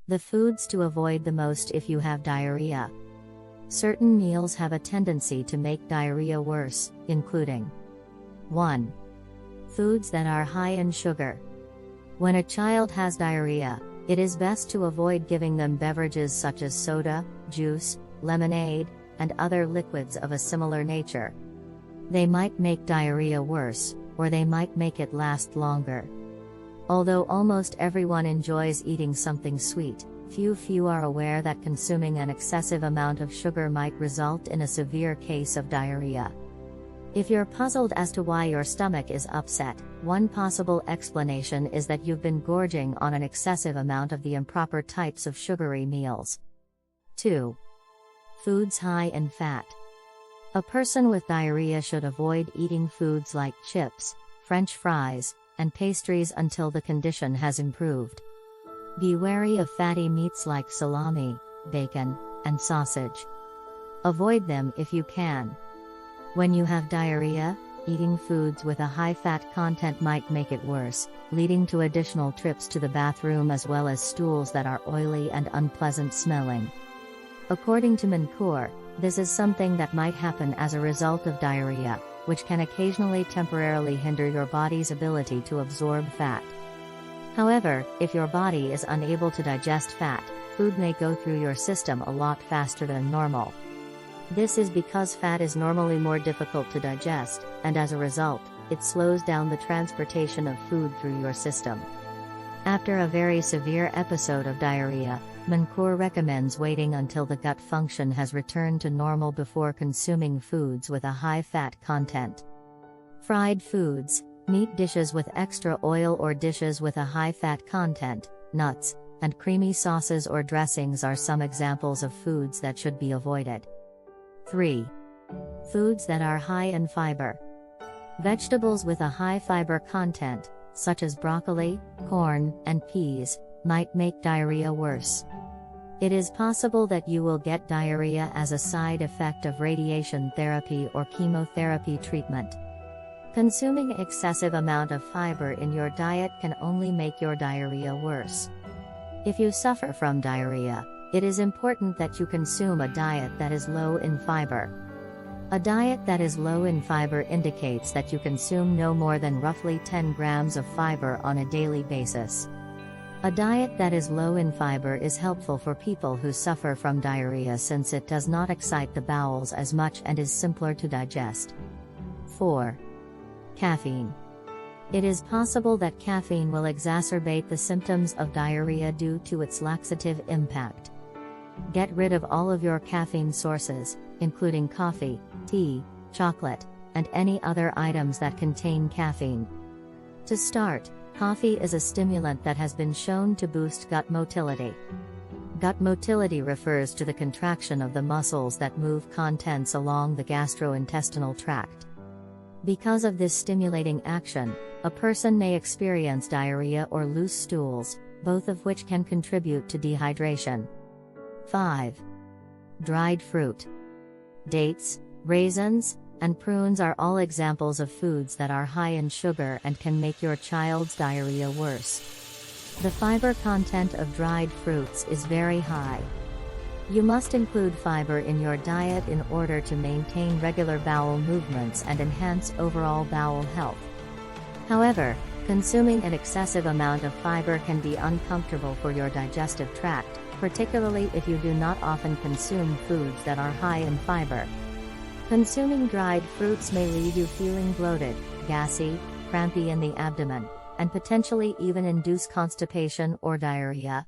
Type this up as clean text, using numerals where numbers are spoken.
The foods to avoid the most if you have diarrhea. Certain meals have a tendency to make diarrhea worse, including 1. Foods that are high in sugar. When a child has diarrhea, it is best to avoid giving them beverages such as soda, juice, lemonade, and other liquids of a similar nature. They might make diarrhea worse, or they might make it last longer. Although almost everyone enjoys eating something sweet, few are aware that consuming an excessive amount of sugar might result in a severe case of diarrhea. If you're puzzled as to why your stomach is upset, one possible explanation is that you've been gorging on an excessive amount of the improper types of sugary meals. 2. Foods high in fat. A person with diarrhea should avoid eating foods like chips, French fries, and pastries until the condition has improved. Be wary of fatty meats like salami, bacon, and sausage. Avoid them if you can. When you have diarrhea, eating foods with a high fat content might make it worse, leading to additional trips to the bathroom as well as stools that are oily and unpleasant smelling. According to Mankur, this is something that might happen as a result of diarrhea, which can occasionally temporarily hinder your body's ability to absorb fat. However, if your body is unable to digest fat, food may go through your system a lot faster than normal. This is because fat is normally more difficult to digest, and as a result, it slows down the transportation of food through your system. After a very severe episode of diarrhea, Mankur recommends waiting until the gut function has returned to normal before consuming foods with a high fat content. Fried foods, meat dishes with extra oil or dishes with a high fat content, nuts, and creamy sauces or dressings are some examples of foods that should be avoided. 3. Foods that are high in fiber. Vegetables with a high fiber content, such as broccoli, corn, and peas, might make diarrhea worse. It is possible that you will get diarrhea as a side effect of radiation therapy or chemotherapy treatment. Consuming excessive amount of fiber in your diet can only make your diarrhea worse. If you suffer from diarrhea, it is important that you consume a diet that is low in fiber. A diet that is low in fiber indicates that you consume no more than roughly 10 grams of fiber on a daily basis. A diet that is low in fiber is helpful for people who suffer from diarrhea since it does not excite the bowels as much and is simpler to digest. 4. Caffeine. It is possible that caffeine will exacerbate the symptoms of diarrhea due to its laxative impact. Get rid of all of your caffeine sources, including coffee, tea, chocolate, and any other items that contain caffeine. To start, coffee is a stimulant that has been shown to boost gut motility. Gut motility refers to the contraction of the muscles that move contents along the gastrointestinal tract. Because of this stimulating action, a person may experience diarrhea or loose stools, both of which can contribute to dehydration. 5. Dried fruit. Dates, raisins, and prunes are all examples of foods that are high in sugar and can make your child's diarrhea worse. The fiber content of dried fruits is very high. You must include fiber in your diet in order to maintain regular bowel movements and enhance overall bowel health. However, consuming an excessive amount of fiber can be uncomfortable for your digestive tract, particularly if you do not often consume foods that are high in fiber. Consuming dried fruits may leave you feeling bloated, gassy, crampy in the abdomen, and potentially even induce constipation or diarrhea.